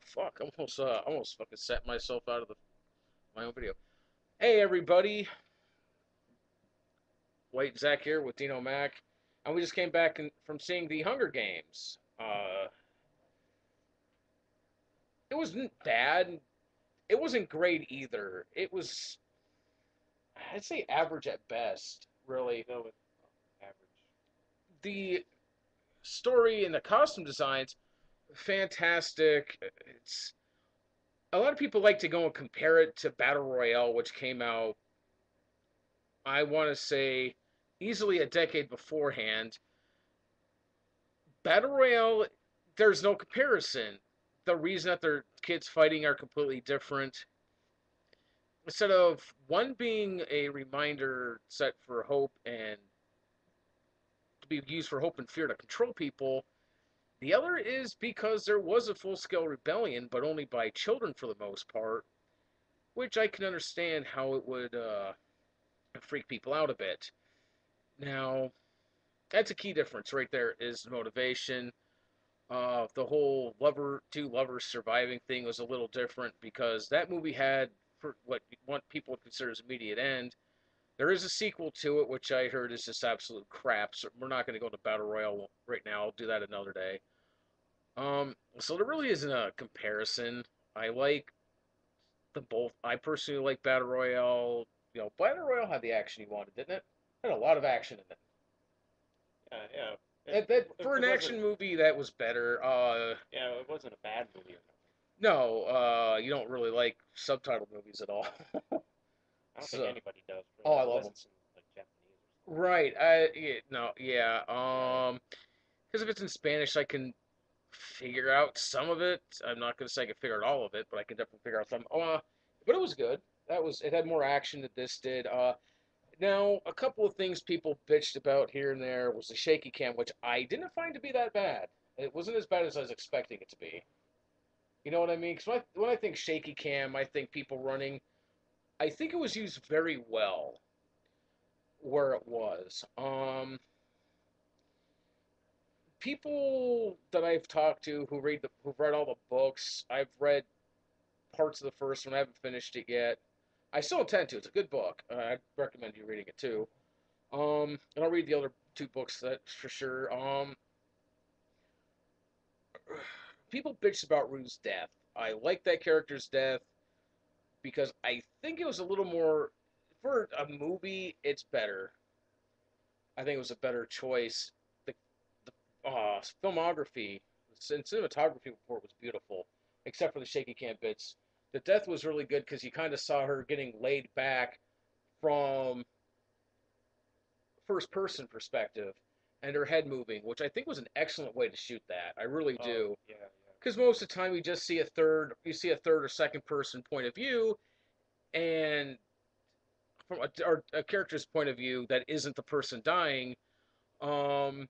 Fuck, almost fucking set myself out of my own video. Hey, everybody. WhiteZach here with DInoMac. And we just came back from seeing the Hunger Games. It wasn't bad. It wasn't great either. It was, I'd say, average at best, really. Go with average. The story and the costume designs, fantastic. It's A lot of people like to go and compare it to Battle Royale, which came out, I want to say, easily a decade beforehand. Battle Royale, there's no comparison. The reason that their kids fighting are completely different. Instead of one being a reminder set for hope and to be used for hope and fear to control people, the other is because there was a full scale rebellion, but only by children for the most part, which I can understand how it would freak people out a bit. Now, that's a key difference right there is the motivation. The whole two lovers surviving thing was a little different because that movie had for what people would consider as immediate end. There is a sequel to it, which I heard is just absolute crap. So we're not going to go into Battle Royale right now. I'll do that another day. So there really isn't a comparison. I like them both. I personally like Battle Royale. Battle Royale had the action you wanted, didn't it? It had a lot of action in it. Yeah. For It an wasn't. action movie, that was better. Yeah, it wasn't a bad movie or nothing. No, you don't really like subtitled movies at all. I don't think So, anybody does oh, I really, love unless them. it's in like Japanese or something. Right. Yeah, no, yeah. Yeah. Because if it's in Spanish, I can figure out some of it. I'm not going to say I can figure out all of it, but I can definitely figure out some. But it was good. It had more action than this did. Now, a couple of things people bitched about here and there was the shaky cam, which I didn't find to be that bad. It wasn't as bad as I was expecting it to be. You know what I mean? Because when I think shaky cam, I think people running. I think it was used very well where it was. People that I've talked to who've read all the books. I've read parts of the first one. I haven't finished it yet. I still intend to. It's a good book. I'd recommend you reading it too. And I'll read the other two books that for sure. People bitched about Rue's death. I like that character's death because I think it was a little more for a movie. It's better. I think it was a better choice. The filmography and cinematography report was beautiful, except for the shaky cam bits. The death was really good because you kind of saw her getting laid back from first person perspective and her head moving, which I think was an excellent way to shoot that. I really Oh, do. yeah. Because most of the time you see a third or second person point of view, and from a character's point of view that isn't the person dying. Um,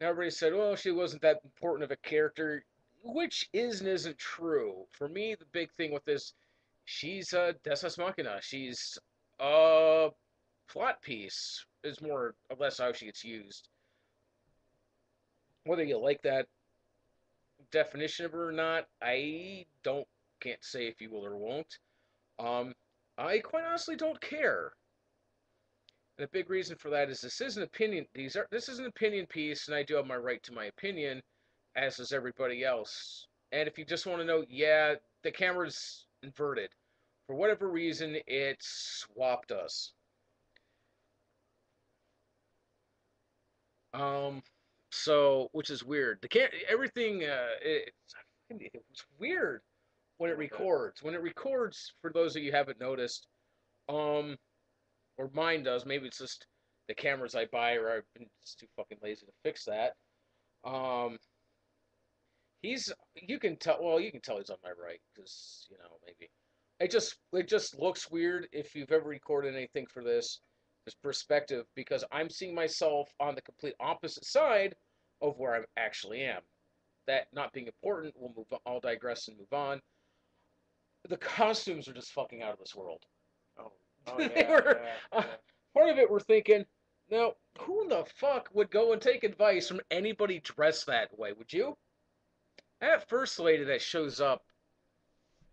Now everybody said, well, she wasn't that important of a character, which is and isn't true. For me, the big thing with this, she's a Deus Ex Machina. She's a plot piece, is more or less how she gets used. Whether you like that definition of her or not, I can't say if you will or won't. Um, I quite honestly don't care. And a big reason for that is this is an opinion. This is an opinion piece, and I do have my right to my opinion, as does everybody else. And if you just want to know, yeah, the camera's inverted. For whatever reason, it swapped us. Um, so which is weird. The can everything it's weird when it What was that? records. When it records, for those of you who haven't noticed, um, or mine does. Maybe it's just the cameras I buy, or I've been just too fucking lazy to fix that. Um, he's you can tell. Well, you can tell he's on my right because maybe it just looks weird if you've ever recorded anything for this perspective because I'm seeing myself on the complete opposite side of where I actually am. That not being important, we'll move. I'll digress and move on. The costumes are just fucking out of this world. Oh, oh They yeah, were yeah, uh, yeah. part of it. We're thinking, now, who in the fuck would go and take advice from anybody dressed that way? Would you? That first lady that shows up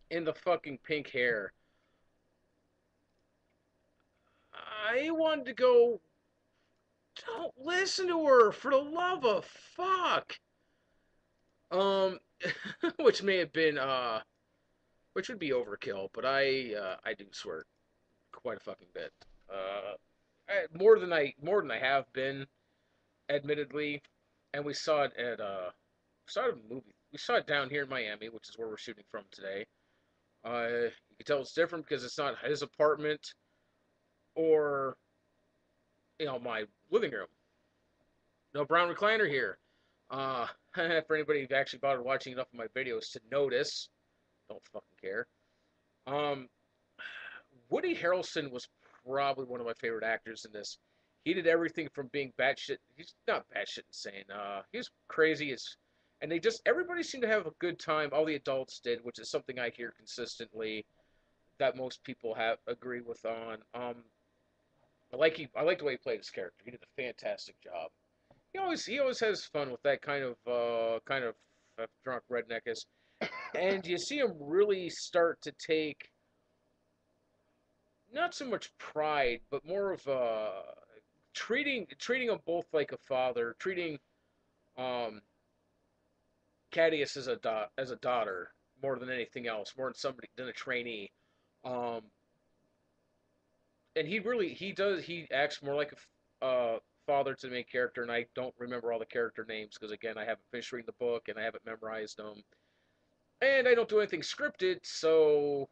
in the fucking pink hair, I wanted to go. Don't listen to her for the love of fuck. Um, which may have been which would be overkill, but I do swear quite a fucking bit. Uh, more than I have been, admittedly. And we saw it at saw it at a movie. We saw it down here in Miami, which is where we're shooting from today. You can tell it's different because it's not his apartment or my living room. No brown recliner here. For anybody who actually bothered watching enough of my videos to notice, don't fucking care. Um, Woody Harrelson was probably one of my favorite actors in this. He did everything from being batshit. He's not batshit insane. He's crazy as, and they just everybody seemed to have a good time. All the adults did, which is something I hear consistently that most people have agree with on. I like the way he played his character. He did a fantastic job. He always has fun with that kind of drunk redneckness, and you see him really start to take not so much pride, but more of treating them both like a father, treating um, Cadius as a daughter more than anything else, more than a trainee. Um, and he acts more like a father to the main character, and I don't remember all the character names because again I haven't finished reading the book and I haven't memorized them, and I don't do anything scripted, so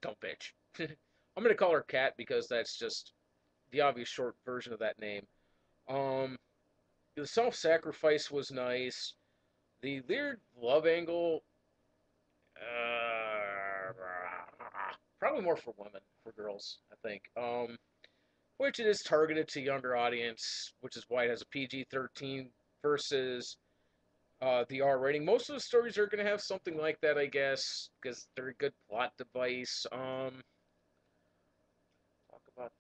don't bitch. I'm gonna call her Cat because that's just the obvious short version of that name. Um, the self-sacrifice was nice. The weird love angle, uh, probably more for women, for girls, I think. Which it is targeted to younger audience, which is why it has a PG-13 versus the R rating. Most of the stories are going to have something like that, I guess, because they're a good plot device. Talk about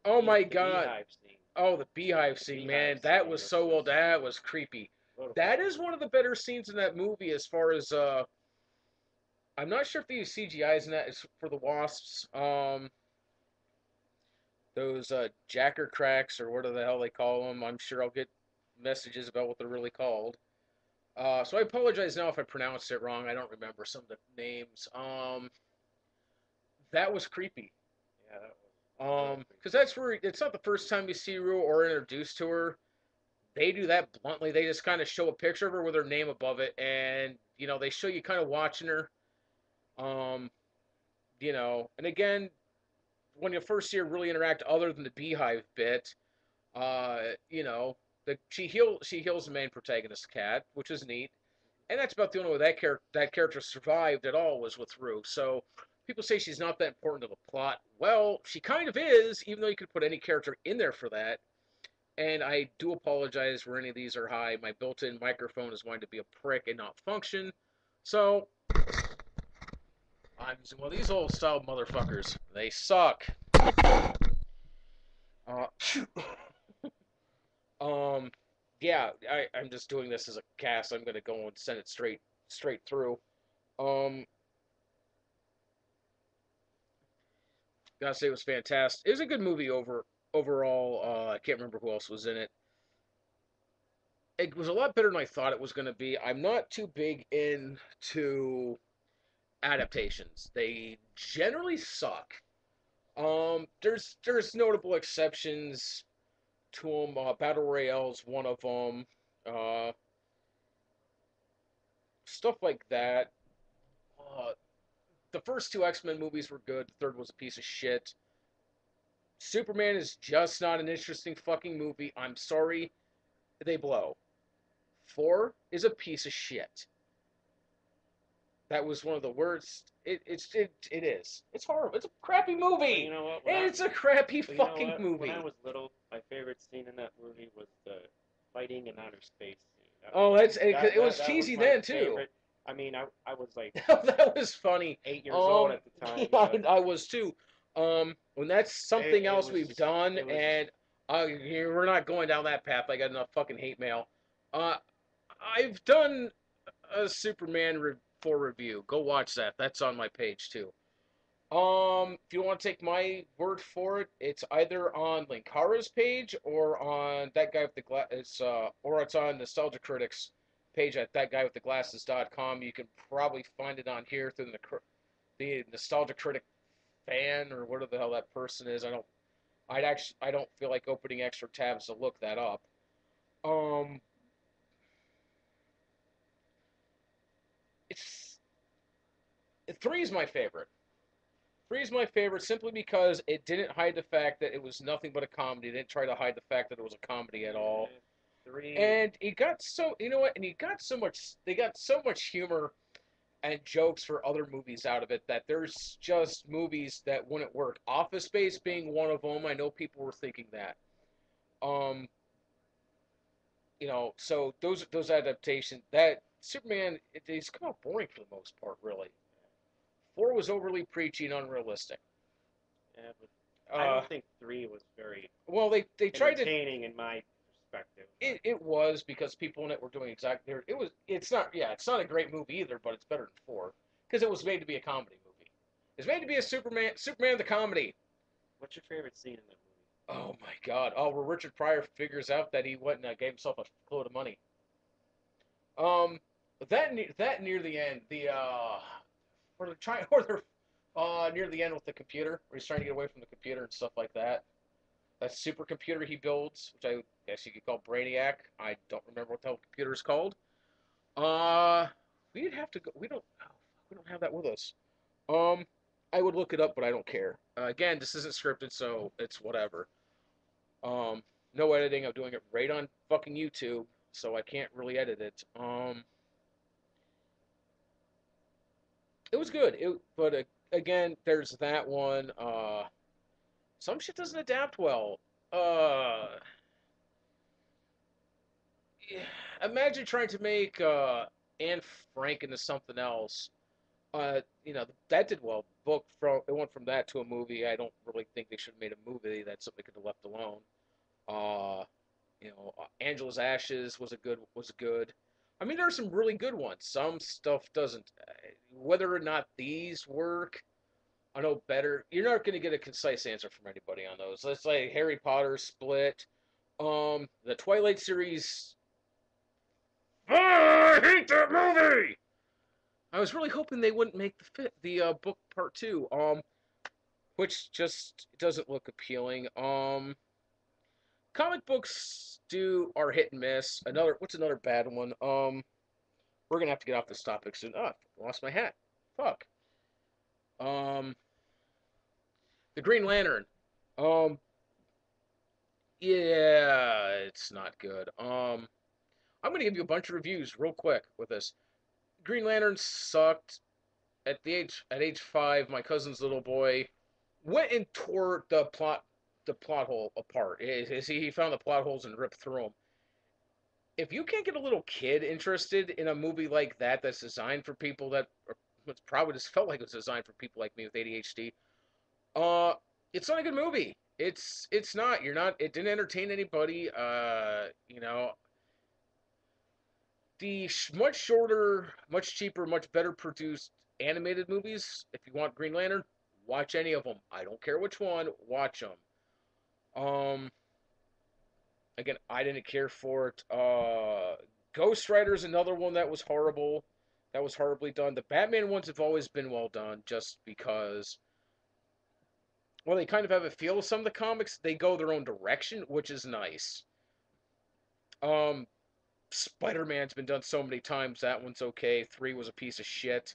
Oh my the god. beehive scene. Oh, the beehive The scene, man. beehive That scene was was so well. just That was creepy. That beautiful. is one of the better scenes in that movie as far as I'm not sure if they use CGIs in that. It's for the wasps. Those jacker cracks or whatever the hell they call them. I'm sure I'll get messages about what they're really called. So I apologize now if I pronounced it wrong. I don't remember some of the names. That was creepy. Yeah, that was really Because creepy. that's where it's not the first time you see Rue or introduced to her. They do that bluntly. They just kind of show a picture of her with her name above it, and they show you kind of watching her. Um, and again, when you first see her really interact, other than the beehive bit, you know, she heals the main protagonist cat, which is neat, and that's about the only way that character survived at all was with Rue. So people say she's not that important to the plot. Well, she kind of is, even though you could put any character in there for that. And I do apologize where any of these are high. My built-in microphone is going to be a prick and not function. So I'm using one of these old style motherfuckers. They suck. Uh, um, yeah, I'm just doing this as a cast. I'm gonna go and send it straight through. Um, Gotta say it was fantastic. It was a good movie overall. I can't remember who else was in it. It was a lot better than I thought it was gonna be. I'm not too big into adaptations. They generally suck. There's notable exceptions to them. Battle Royale's one of them. Uh, Stuff like that. Uh, the first two X-Men movies were good. The third was a piece of shit. Superman is just not an interesting fucking movie. I'm sorry, they blow. Four is a piece of shit. That was one of the worst. It is. It's horrible. It's a crappy But you movie. know what? It's a crappy But you know fucking what? When I movie. was little, my favorite scene in that movie was the fighting in outer space scene. Oh, it was That was cheesy my then too. favorite. I mean, I was like That was funny. 8 years old at the Yeah, time, but I was too. When that's something it else was we've just done, it was and we're not going down that path. I got enough fucking hate mail. Uh, I've done a Superman 4 review. Go watch that. That's on my page too. If you want to take my word for it, it's either on Linkara's page or on that guy with the glass. Or it's on Nostalgia Critics page at thatguywiththeglasses.com. You can probably find it on here through the Nostalgia Critic fan or whatever the hell that person is. I don't feel like opening extra tabs to look that up. Um, it's 3 is my favorite. 3 is my favorite simply because it didn't hide the fact that it was nothing but a comedy. It didn't try to hide the fact that it was a comedy at all. Yeah, three. And it got so, you know what? And they got so much humor and jokes for other movies out of it that there's just movies that wouldn't work. Office Space being one of them. I know people were thinking that. Um, so those adaptations, that Superman, it's kind of boring for the most part, really. 4 was overly preachy and unrealistic. Yeah, but I Uh, don't think three was very well, they tried to. entertaining in my perspective. But It was because people in it were doing exactly. It's not. Yeah, it's not a great movie either, but it's better than 4 because it was made to be a comedy movie. It's made to be a Superman the comedy. what's your favorite scene in that movie? Oh my God! Oh, where Richard Pryor figures out that he went and gave himself a load of money. Um, that near the end, where they're trying, or they're near the end with the computer, where he's trying to get away from the computer and stuff like that. That supercomputer he builds, which I guess you could call Brainiac. I don't remember what the hell computer is called. Uh, we'd have to go. We don't have that with us. Um, I would look it up, but I don't care. Again, this isn't scripted, so it's whatever. No editing. I'm doing it right on fucking YouTube, so I can't really edit it. It was good. But again, there's that one. Some shit doesn't adapt well. Uh, Imagine trying to make Anne Frank into something else. That did well. Book from it went from that to a movie. I don't really think they should have made a movie. That's something they could have left alone. Uh, Angela's Ashes was good. I mean, there are some really good ones. Some stuff doesn't. Whether or not these work, I know better. You're not going to get a concise answer from anybody on those. Let's say Harry Potter, Split, the Twilight series. Oh, I hate that movie. I was really hoping they wouldn't make the book part 2, which just doesn't look appealing. Comic books are hit and miss. What's another bad one? We're gonna have to get off this topic soon. Oh, I lost my hat. Fuck. Um, the Green Lantern. Um, yeah, it's not good. I'm gonna give you a bunch of reviews real quick with this. Green Lantern sucked. At age 5, my cousin's little boy went and tore the plot hole apart. He found the plot holes and ripped through them. If you can't get a little kid interested in a movie like that that's designed for people that it's probably just felt like it was designed for people like me with ADHD, uh, it's not a good movie. It's not. You're not. It didn't entertain anybody. The much shorter, much cheaper, much better produced animated movies. If you want Green Lantern, watch any of them. I don't care which one. Watch them. Um, Again, I didn't care for it. Ghost Rider is another one that was horrible. That was horribly done. The Batman ones have always been well done, just because. Well, they kind of have a feel of some of the comics. They go their own direction, which is nice. Um, Spider Man's been done so many times. That one's okay. 3 was a piece of shit.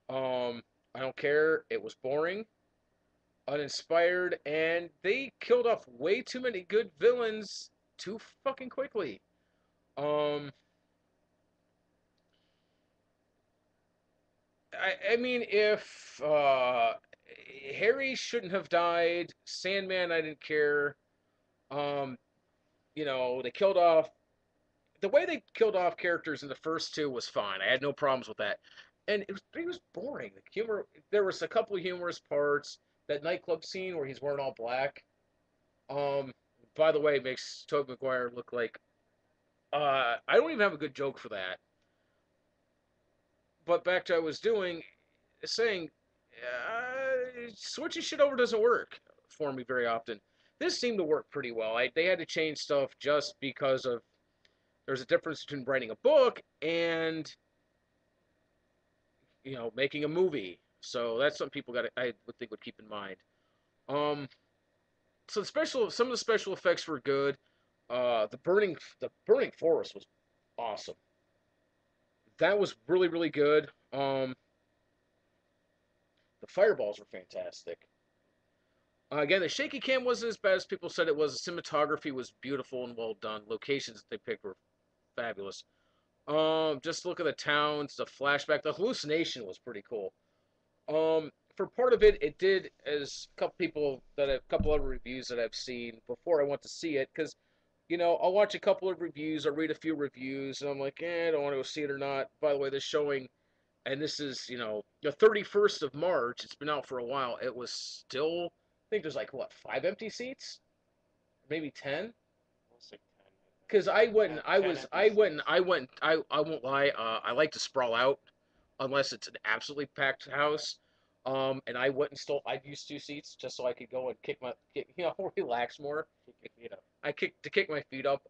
I don't care. It was boring, uninspired, and they killed off way too many good villains too fucking quickly. Um, I mean, if Harry shouldn't have died, Sandman, I didn't care. Um, they killed off the way they killed off characters in the first 2 was fine. I had no problems with that, and it was boring. The humor, there was a couple of humorous parts. That nightclub scene where he's wearing all black. Um, by the way, it makes Tobey Maguire look like I don't even have a good joke for that. But back to what I was doing, saying, switching shit over doesn't work for me very often. This seemed to work pretty well. They had to change stuff just because of there's a difference between writing a book and making a movie. So that's something people got I would think would keep in mind. Um, so some of the special effects were good. The burning forest was awesome. That was really really good. The fireballs were fantastic. Again, the shaky cam wasn't as bad as people said it was. The cinematography was beautiful and well done. Locations that they picked were fabulous. Just look at the towns, the flashback, the hallucination was pretty cool. For part of it, it did as a couple other reviews that I've seen before I went to see it, because I'll watch a couple of reviews, I'll read a few reviews, and I'm like, I don't want to go see it or not. By the way, this showing, and this is the 31st of March. It's been out for a while. It was still, I think there's like what, 5 empty seats, maybe 10. Almost like 10, I think. Because I went, and Ten, I 10 was, empty I went, seats. I won't lie. I like to sprawl out, unless it's an absolutely packed house. And I used 2 seats just so I could go and relax more. Kick your feet up. Kick my feet up.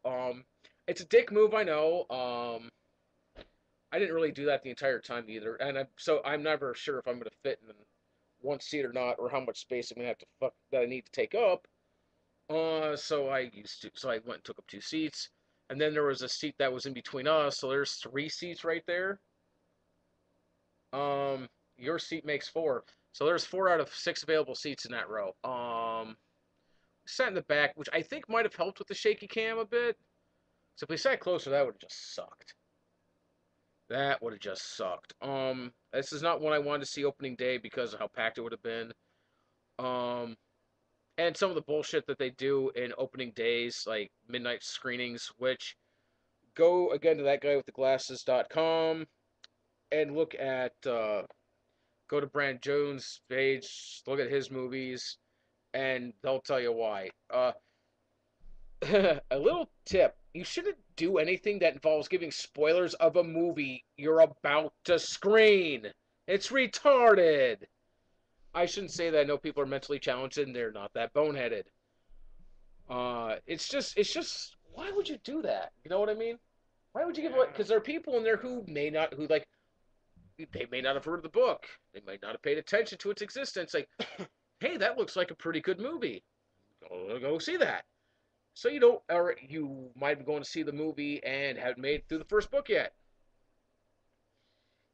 It's a dick move, I know. I didn't really do that the entire time either, and I'm never sure if I'm gonna fit in one seat or not, or how much space I'm gonna have to that I need to take up. So I went and took up 2 seats, and then there was a seat that was in between us, so there's 3 seats right there. Your seat makes four, so there's 4 out of 6 available seats in that row. Sat in the back, which I think might have helped with the shaky cam a bit. So if we sat closer, that would have just sucked. That would have just sucked. This is not one I wanted to see opening day because of how packed it would have been. Um, and some of the bullshit that they do in opening days, like midnight screenings, which go again to that guy with the glasses.com and go to Brand Jones' page, look at his movies, and they'll tell you why. A little tip: you shouldn't do anything that involves giving spoilers of a movie you're about to screen. It's retarded. I shouldn't say that. I know people are mentally challenged and they're not that boneheaded. It's just, why would you do that? You know what I mean? Why would you give away? Yeah. Because there are people in there who like, they may not have heard of the book. They might not have paid attention to its existence. Like, hey, that looks like a pretty good movie. Go see that. So or you might be going to see the movie and haven't made it through the first book yet.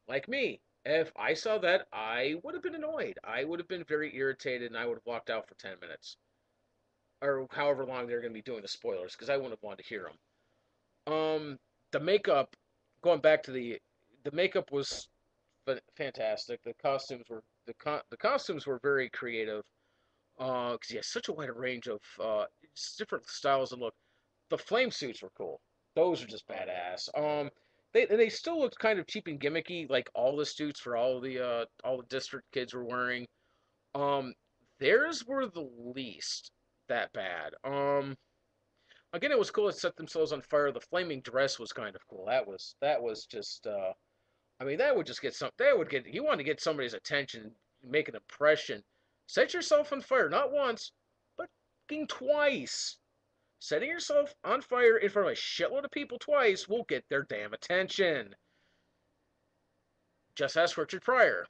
Like me, if I saw that, I would have been annoyed. I would have been very irritated, and I would have walked out for 10 minutes or however long they're going to be doing the spoilers because I wouldn't have wanted to hear them. The makeup, going back to the makeup was fantastic. The costumes were very creative. Because he has such a wide range of just different styles and look. The flame suits were cool. Those are just Oh yeah. badass. Yeah. They still looked kind of cheap and gimmicky, like all the suits for all the district kids were wearing. Um, Theirs were the least that bad. Again, it was cool to set themselves on fire. The flaming dress was kind of cool. That was just. I mean, that would just get some. That would get you want to get somebody's attention, make an impression. Set yourself on fire, not once, but fucking twice. Setting yourself on fire in front of a shitload of people twice will get their damn attention. Just ask Richard Pryor.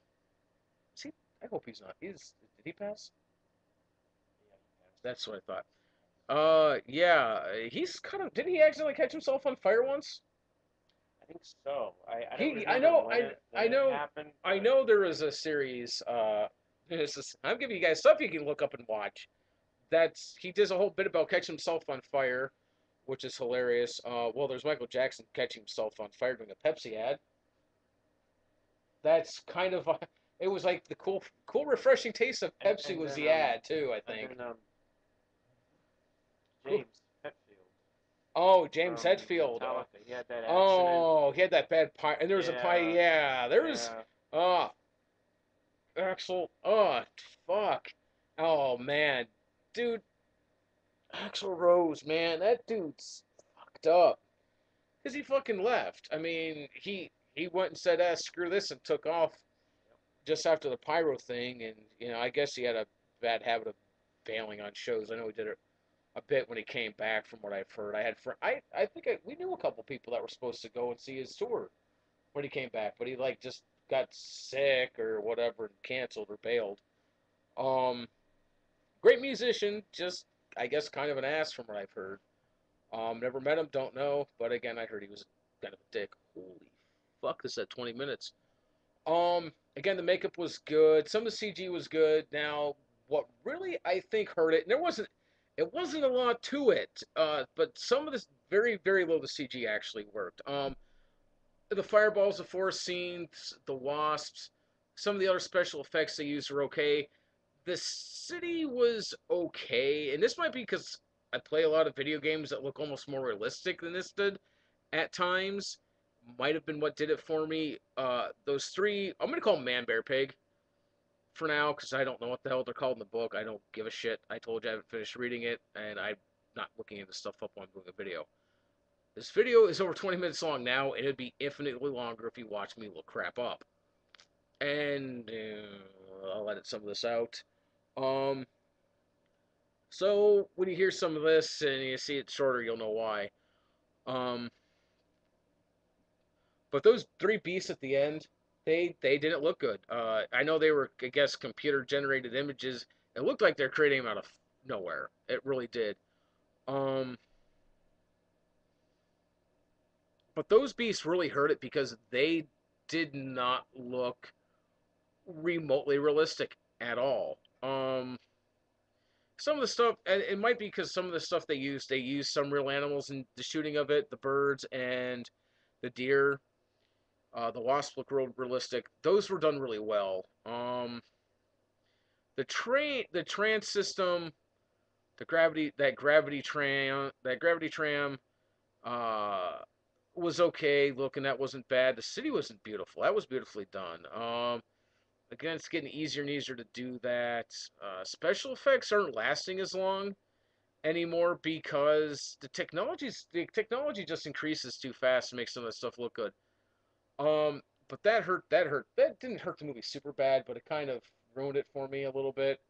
See, I hope he's not. Did he pass? Yeah, he passed. That's what I thought. Yeah, he's kind of. Didn't he accidentally catch himself on fire once? I think so. I don't He, I remember know, when I it know, happened, I but know. There is a series. I'm giving you guys stuff you can look up and watch. He does a whole bit about catching himself on fire, which is hilarious. Well, there's Michael Jackson catching himself on fire doing a Pepsi ad. That's kind of it was like the cool, refreshing taste of Pepsi and was then the ad too. I and think. then Cool. James Hetfield Oh, James from Hetfield. Metallica. He had that accident. Oh, he had that bad pie, and there was a pie. Yeah. Yeah, there was. Yeah. Oh, Axel. Oh, fuck. Oh man, dude, Axel Rose, man, that dude's fucked up. because he fucking left. I mean, he went and said, screw this," and took off just after the pyro thing. And I guess he had a bad habit of bailing on shows. I know he did it a bit when he came back, from what I've heard. I think we knew a couple people that were supposed to go and see his tour when he came back, but he like just got sick or whatever and canceled or bailed. Um, Great musician, just I guess kind of an ass from what I've heard. Never met him, don't know, but again, I heard he was kind of a dick. Holy fuck, this at 20 minutes. Again, the makeup was good. Some of the CG was good. Now, what really I think hurt it, and it wasn't a lot to it, but some of this very, very little of the CG actually worked. The fireballs, the forest scenes, the wasps, some of the other special effects they used were okay. The city was okay, and this might be because I play a lot of video games that look almost more realistic than this did at times. Might have been what did it for me. Those three, I'm gonna call them Man, Bear, Pig for now because I don't know what the hell they're called in the book. I don't give a shit. I told you I haven't finished reading it, and I'm not looking into stuff up while I'm doing a video. This video is over 20 minutes long now, and it'd be infinitely longer if you watch me look crap up. And I'll edit some of this out. Um, so when you hear some of this and you see it shorter, you'll know why. Um, but those three beasts at the end, they didn't look good. I know they were, I guess, computer generated images. It looked like they're creating them out of nowhere. It really did. Um, but those beasts really hurt it because they did not look remotely realistic at all. Some of the stuff, and it might be because some of the stuff they used some real animals in the shooting of it, the birds and the deer. The wasps look real realistic. Those were done really well. The trans system, that gravity tram, uh, was okay looking. That wasn't bad. The city wasn't beautiful. That was beautifully done. Again, it's getting easier and easier to do that. Special effects aren't lasting as long anymore because the technology just increases too fast to make some of that stuff look good. But that hurt. That hurt. That didn't hurt the movie super bad, but it kind of ruined it for me a little bit.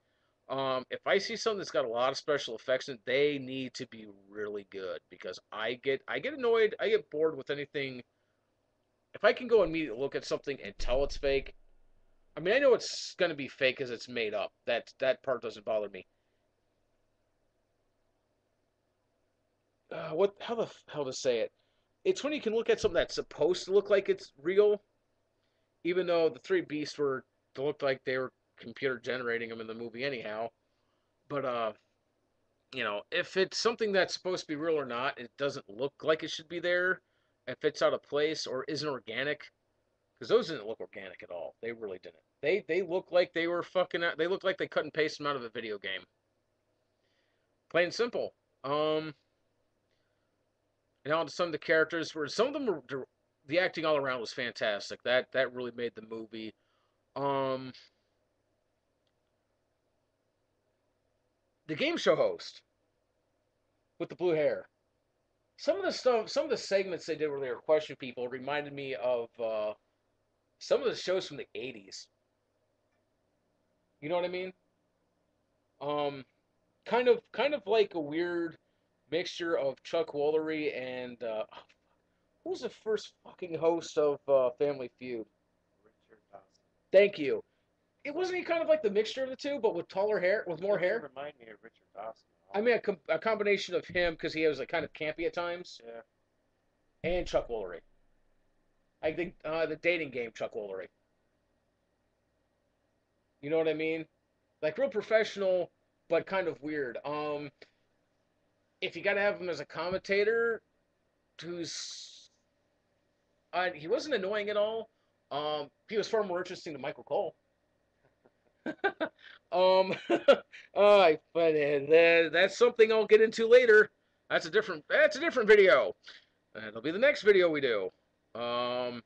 If I see something that's got a lot of special effects in it, they need to be really good because I get annoyed. I get bored with anything. If I can go immediately look at something and tell it's fake, I mean I know it's gonna be fake because it's made up. That part doesn't bother me. What? How the hell to say it? It's when you can look at something that's supposed to look like it's real, even though the three beasts were looked like they were computer generating them in the movie anyhow. But if it's something that's supposed to be real or not, it doesn't look like it should be there. If it's out of place or isn't organic, because those didn't look organic at all. They really didn't. They look like they were fucking. They look like they cut and paste them out of a video game. Plain and simple. Um, and on to some of the characters where some of them were the acting all around was fantastic. That really made the movie. Um, the game show host with the blue hair. Some of the segments they did where they were questioning people reminded me of some of the shows from the '80s. You know what I mean? Um, kind of like a weird mixture of Chuck Woolery and who was the first fucking host of Family Feud? Richard Dawson. Thank you. It wasn't he kind of like the mixture of the two, but with taller hair, with more Doesn't hair. remind me of Richard Dawson at I all. mean, a combination of him because he was like kind of campy at times, Yeah. and Chuck Woolery. I think the dating game Chuck Woolery. You know what I mean? Like real professional, but kind of weird. If you got to have him as a commentator, who's he wasn't annoying at all. He was far more interesting than Michael Cole. um, but that's something I'll get into later. That's a different video. That'll be the next video we do. Um,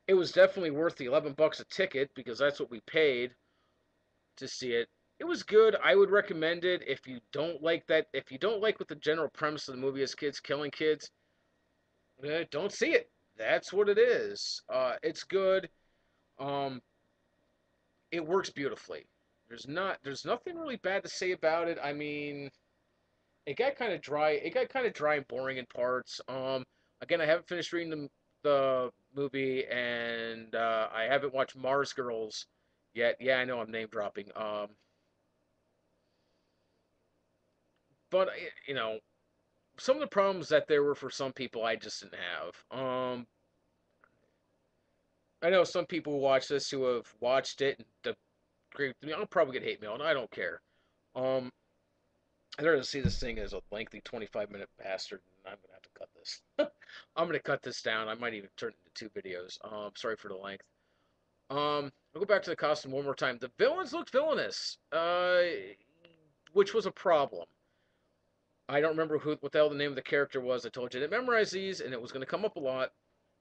it was definitely worth the $11 a ticket because that's what we paid to see it. It was good. I would recommend it if you don't like that. If you don't like what the general premise of the movie is, kids killing kids, Don't see it. That's what it is. It's good. Um, it works beautifully. There's nothing really bad to say about it. I mean, it got kind of dry. It got kind of dry and boring in parts. Again, I haven't finished reading the movie, and I haven't watched Mars Girls yet. Yeah, I know I'm name dropping. But you know, some of the problems that there were for some people, I just didn't have. I know some people who watch this who have watched it and agree with me. I'll probably get hate mail, and I don't care. Um, I'd rather see this thing as a lengthy 25-minute bastard, and I'm gonna have to cut this. I'm gonna cut this down. I might even turn it into two videos. Sorry for the length. I'll go back to the costume one more time. The villains looked villainous, which was a problem. I don't remember what the hell the name of the character was. I told you to memorize these, and it was going to come up a lot.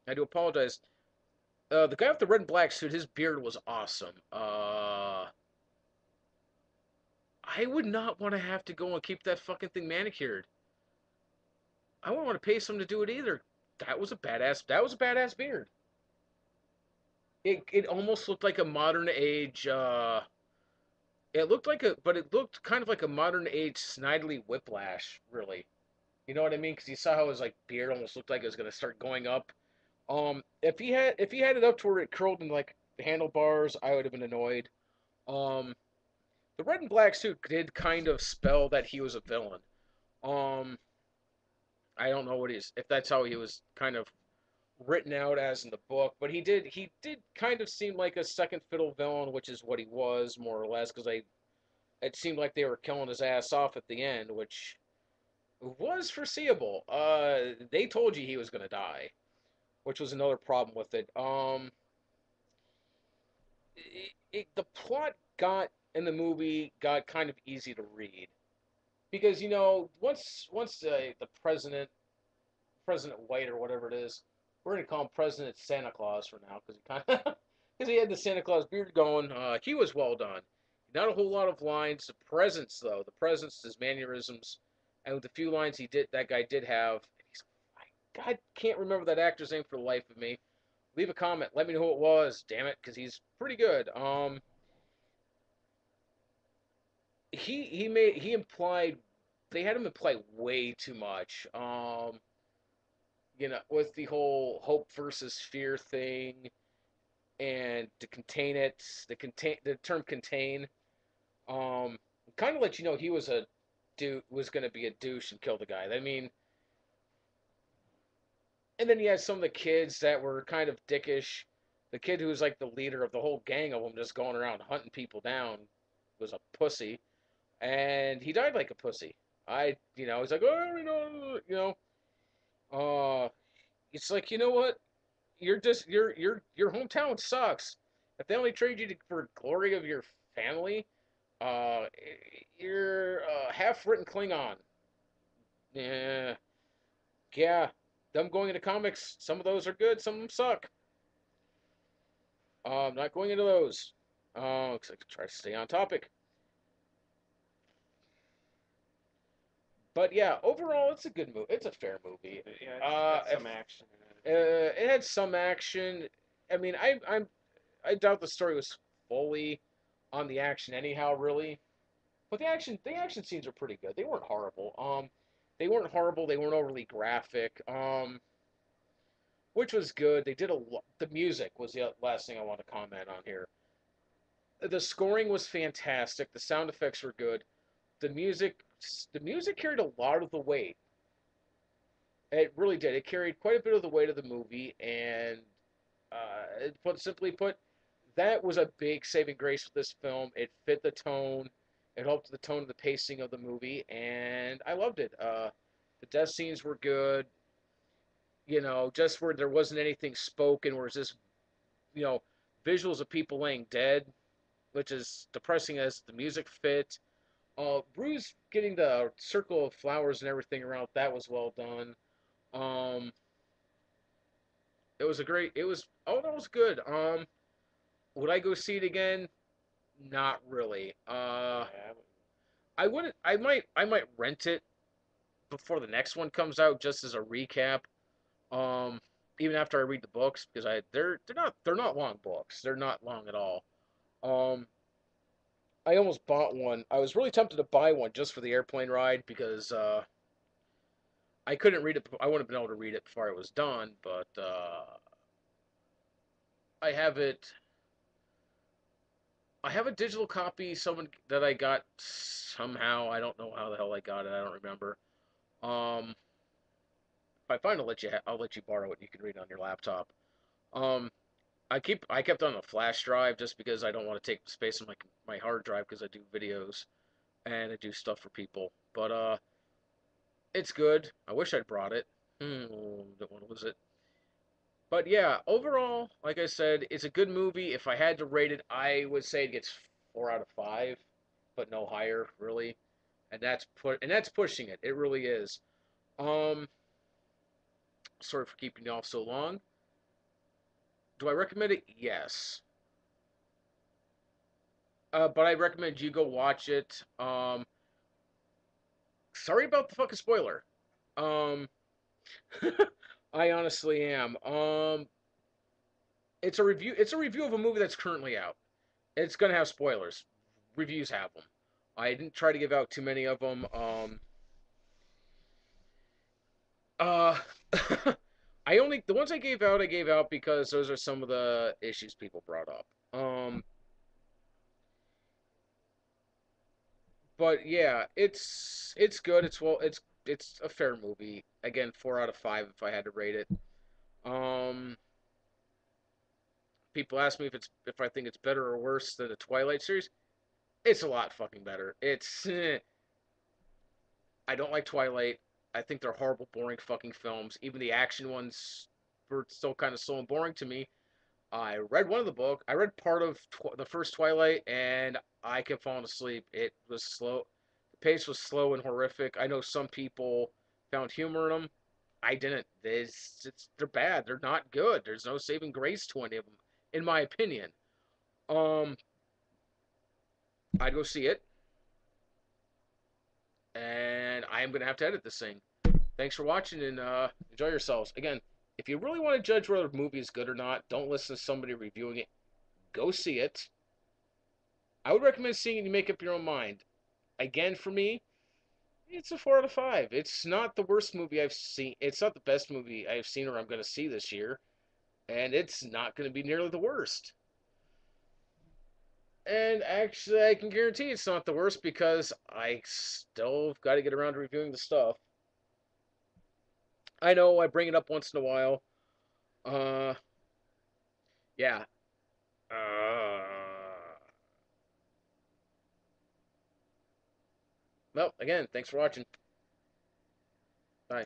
I do apologize. The guy with the red and black suit, his beard was awesome. I would not want to have to go and keep that fucking thing manicured. I wouldn't want to pay someone to do it either. That was a badass. That was a badass beard. It almost looked like a modern age. It looked like a, but it looked kind of like a modern age Snidely Whiplash, really. You know what I mean? Because you saw how his like beard almost looked like it was gonna start going up. If he had it up to where it curled in like the handlebars, I would have been annoyed. Um, the red and black suit did kind of spell that he was a villain. Um, I don't know what he's if that's how he was kind of written out as in the book, but he did kind of seem like a second fiddle villain, which is what he was more or less. Because I it seemed like they were killing his ass off at the end, which was foreseeable. They told you he was gonna die, which was another problem with it. The plot got in the movie got kind of easy to read because once the President White or whatever it is, we're gonna call him President Santa Claus for now because he kind of because he had the Santa Claus beard going. He was well done. Not a whole lot of lines. The presence though, the presence, his mannerisms, and with the few lines he did, that guy did have. I can't remember that actor's name for the life of me. Leave a comment. Let me know who it was. Damn it, because he's pretty good. He implied they had him imply way too much. With the whole hope versus fear thing, and to contain it, the term contain, um, kind of let you know he was going to be a douche and kill the guy. I mean, and then you had some of the kids that were kind of dickish. The kid who was like the leader of the whole gang of them, just going around hunting people down, was a pussy, and he died like a pussy. He's like, oh, uh, it's like, you know what? Your hometown sucks. If they only trade you for glory of your family, uh, you're half-written Klingon. Yeah, yeah. Them going into comics, some of those are good, some of them suck. Not going into those. Looks like try to stay on topic. But yeah, overall, it's a good movie. It's a fair movie. Yeah, it's got some action in it. It had some action. I mean, I doubt the story was fully on the action anyhow, really. But the action scenes are pretty good. They weren't horrible. They weren't horrible. They weren't overly graphic. Which was good. They did a lot. The music was the last thing I want to comment on here. The scoring was fantastic. The sound effects were good. The music, the music carried a lot of the weight. It really did. It carried quite a bit of the weight of the movie, and simply put, that was a big saving grace with this film. It fit the tone. It helped the tone of the pacing of the movie, and I loved it. The death scenes were good. Just where there wasn't anything spoken, where it's just you know visuals of people laying dead, which is depressing as the music fit. Bruce getting the circle of flowers and everything around that was well done. Um, it was a great. It was that was good. Would I go see it again? Not really. Yeah, I wouldn't. I might rent it before the next one comes out just as a recap. Um, Even after I read the books, because they're not long books. They're not long at all. Um, I almost bought one. I was really tempted to buy one just for the airplane ride because I couldn't read it. I wouldn't have been able to read it before I was done, but I have it. I have a digital copy. Someone that I got somehow. I don't know how the hell I got it. I don't remember. Um, if I find it, I'll let you borrow it. You can read it on your laptop. Um, I kept on a flash drive just because I don't want to take space on my hard drive because I do videos and I do stuff for people. But it's good. I wish I'd brought it. Don't want to lose it. But yeah, overall, like I said, it's a good movie. If I had to rate it, I would say it gets 4 out of 5, but no higher, really. And that's pushing it. It really is. Um, Sorry for keeping you off so long. Do I recommend it? Yes. But I recommend you go watch it. Sorry about the fucking spoiler. Um, I honestly am. It's a review. It's a review of a movie that's currently out. It's gonna have spoilers. Reviews have them. I didn't try to give out too many of them. Uh, the ones I gave out because those are some of the issues people brought up. But yeah, it's good. It's a fair movie. Again, 4 out of 5 if I had to rate it. Um, People ask me if I think it's better or worse than the Twilight series. It's a lot fucking better. I don't like Twilight. I think they're horrible, boring fucking films. Even the action ones were still kind of slow and boring to me. I read one of the book. I read part of the first Twilight, and I kept falling asleep. It was slow. The pace was slow and horrific. I know some people found humor in them. I didn't. They're bad. They're not good. There's no saving grace to any of them, in my opinion. Um, I'd go see it, and I am gonna have to edit this thing. Thanks for watching, and enjoy yourselves. Again, if you really want to judge whether a movie is good or not, don't listen to somebody reviewing it. Go see it. I would recommend seeing it and make up your own mind. Again, for me, it's a 4 out of 5. It's not the worst movie I've seen. It's not the best movie I've seen or I'm going to see this year, and it's not going to be nearly the worst. And actually, I can guarantee it's not the worst because I still got to get around to reviewing the stuff. I know I bring it up once in a while. Uh, yeah. Uh, well, again, thanks for watching. Bye.